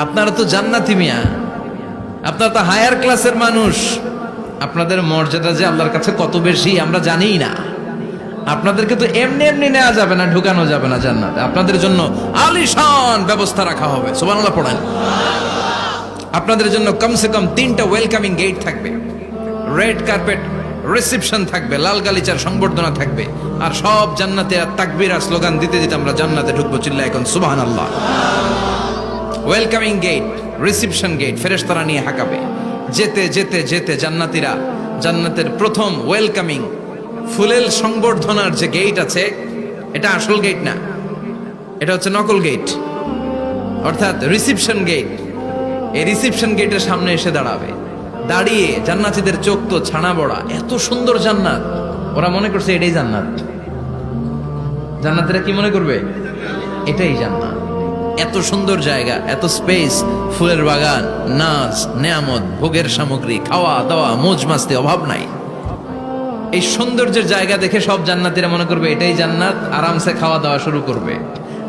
আপনারা তো জান্নাতি মিয়া, আপনারা তো হায়ার ক্লাসের মানুষ, আপনাদের মর্যাদা যে আল্লাহর কাছে কত বেশি আমরা জানিই না। আপনাদেরকে তো এমনি এমনি নেওয়া যাবে না, ঢুকানো যাবে না জান্নাতে। আপনাদের জন্য আলিশান ব্যবস্থা রাখা হবে, সুবহানাল্লাহ পড়েন। আপনাদের জন্য কমসে কম 3টা ওয়েলকামিং গেট থাকবে, রেড কার্পেট রিসেপশন থাকবে, লাল গালিচার সংবর্ধনা থাকবে, আর সব জান্নাতে তাকবীর আর স্লোগান দিতে দিতে আমরা জান্নাতে ঢুকবো। চিল্লায় এখন সুবহানাল্লাহ। ওয়েলকামিং গেট, রিসেপশন গেট ফেরেশতারা নিয়ে হাঁকাবে। যেতে যেতে যেতে জান্নাতীরা জান্নাতের প্রথম ওয়েলকামিং ফুলেল সংবর্ধনার যে গেট আছে, এটা আসল গেট না, এটা হচ্ছে নকল গেট, অর্থাৎ রিসেপশন গেট। এই রিসেপশন গেটের সামনে এসে দাঁড়াবে, দাঁড়িয়ে জান্নাতীদের চোখ তো ছানা বড়া, এত সুন্দর জান্নাত, ওরা মনে করছে এটাই জান্নাত। জান্নাতীরা কি মনে করবে? এটাই জান্নাত। এত সুন্দর জায়গা, এত স্পেস, ফুলের বাগান, নাচ, নেয়ামত, ভোগের সামগ্রী, খাওয়া দাওয়া, মৌজ মাস্তি, অভাব নাই। এই সৌন্দর্যের জায়গা দেখে সব জান্নাতীরা মনে করবে এটাই জান্নাত, আরামসে খাওয়া দাওয়া শুরু করবে।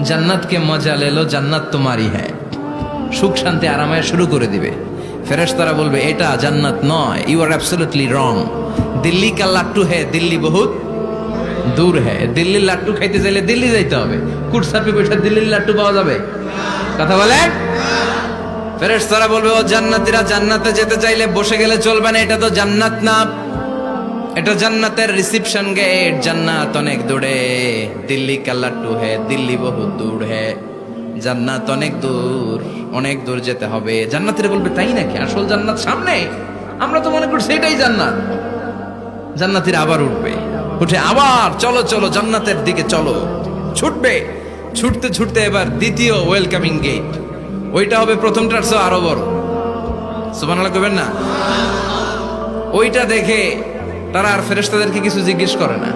জান্নাতকে মজা লেলো, জান্নাত তোমারই হ্যাঁ, সুখ শান্তি আরামায় শুরু করে দিবে। ফেরেশতারা বলবে এটা জান্নাত নয়, you are absolutely wrong. Delhi কা লাট্টু হ্যাঁ, দিল্লি বহুত দূর হ্যাঁ। দিল্লির লাট্টু খাইতে চাইলে দিল্লি যাইতে হবে, কুটসাপি বসে দিল্লির লাট্টু পাওয়া যাবে? কথা বলে। ফেরেশতারা বলবে ও জান্নাতীরা, জান্নাতে যেতে চাইলে বসে গেলে চলবে না, এটা তো জান্নাত না, এটা জান্নাতের রিসেপশন গেট। জান্নাত অনেক দূরে, দিল্লি কা লাট্টু হ্যাঁ, দিল্লি বহুত দূর হ্যাঁ। জান্নাত অনেক দূর, অনেক দূর যেতে হবে। জান্নাতীরা বলবে তাই নাকি, আসল জান্নাত সামনে, আমরা তো মনে করছি এটাই জান্নাত। জান্নাতীরা আবার উঠবে, উঠে আবার চলো চলো জান্নাতের দিকে চলো, ছুটবে। ছুটতে ছুটতে এবার দ্বিতীয় ওয়েলকামিং গেট, ওইটা হবে প্রথমটার চেয়ে আরো বড়। সুবহানাল্লাহ কইবেন না? ওইটা দেখে তারা আর ফেরেশতাদেরকে কিছু জিজ্ঞেস করে না,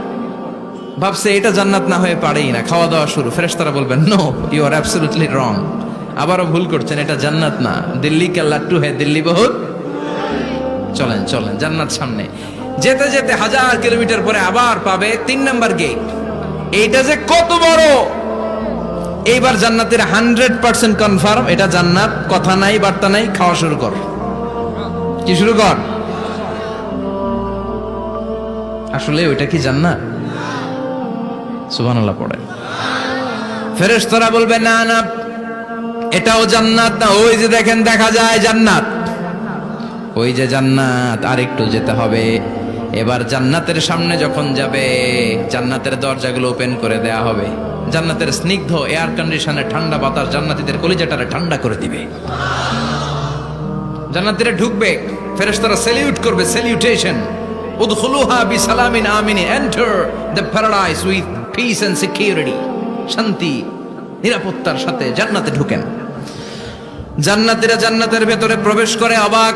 ভাবছে এটা জান্নাত না হয়ে পারেই না, খাওয়া দাওয়া শুরু। ফেরেশতারা বলবেন no, you are absolutely wrong, আবারও ভুল করছেন, এটা জান্নাত না, দিল্লি কা লাট্টু হ্যাঁ, দিল্লি বহুত। চলেন চলেন, জান্নাত সামনে। যেতে যেতে 1000 কিলোমিটার পরে আবার পাবে 3 নাম্বার গেট। এইটা যে কত বড়, এইবার জান্নাতের 100% কনফার্ম এটা জান্নাত, কথা নাই বার্তা নাই, খাওয়া শুরু কর। কি শুরু কর? আসলে ওইটা কি জান্নাত? সুবহানাল্লাহ পড়ে। ফেরেশতারা বলবে না না, এটাও জান্নাত না, ওই যে দেখেন দেখা যায় জান্নাত, ওই যে জান্নাত, আর একটু যেতে হবে। এবার জান্নাতের সামনে যখন যাবে, জান্নাতের দরজাগুলো ওপেন করে দেয়া হবে। জান্নাতের স্নিগ্ধ এয়ার কন্ডিশনে ঠান্ডা বাতাস জান্নাতীদের কলিজাটারে ঠান্ডা করে দিবে। জান্নাতীরা ঢুকবে, ফেরেশতারা স্যালিউট করবে, স্যালিউটেশন। উদখুলুহা বিসালামিন আমিন, enter the paradise with peace and security. শান্তি নিরাপত্তার সাথে জান্নাতে ঢুকেন। জান্নাতীরা জান্নাতের ভেতরে প্রবেশ করে অবাক,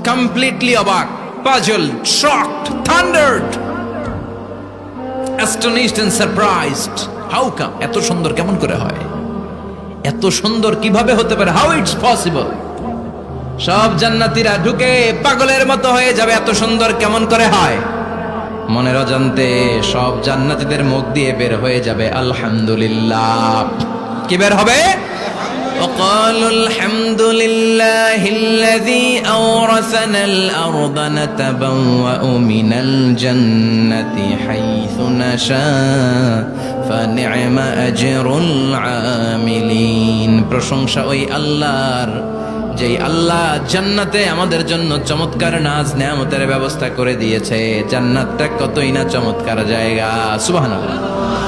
কমপ্লিটলি অবাক, puzzled, shocked, thundered, astonished and surprised. How come? এত সুন্দর কেমন করে হয়? এত সুন্দর কিভাবে হতে পারে? How it's possible? সব জান্নাতীরা ঢুকে পাগলের মতো হয়ে যাবে, এত সুন্দর কেমন করে হয়? মনের অজান্তে সব জান্নাতীদের মুখ দিয়ে বের হয়ে যাবে আলহামদুলিল্লাহ। কি বের হবে? وقالوا الحمد لله الذي أورثنا الأرض نتبوأ من الجنة حيث نشاء فنعم أجر العاملين। প্রশংসা ওই আল্লাহর, যেই আল্লাহ জান্নাতে আমাদের জন্য চমৎকার নাজ নেয়ামতের ব্যবস্থা করে দিয়েছে। জান্নাতটা কতই না চমৎকার জায়গা, সুবহানাল্লাহ।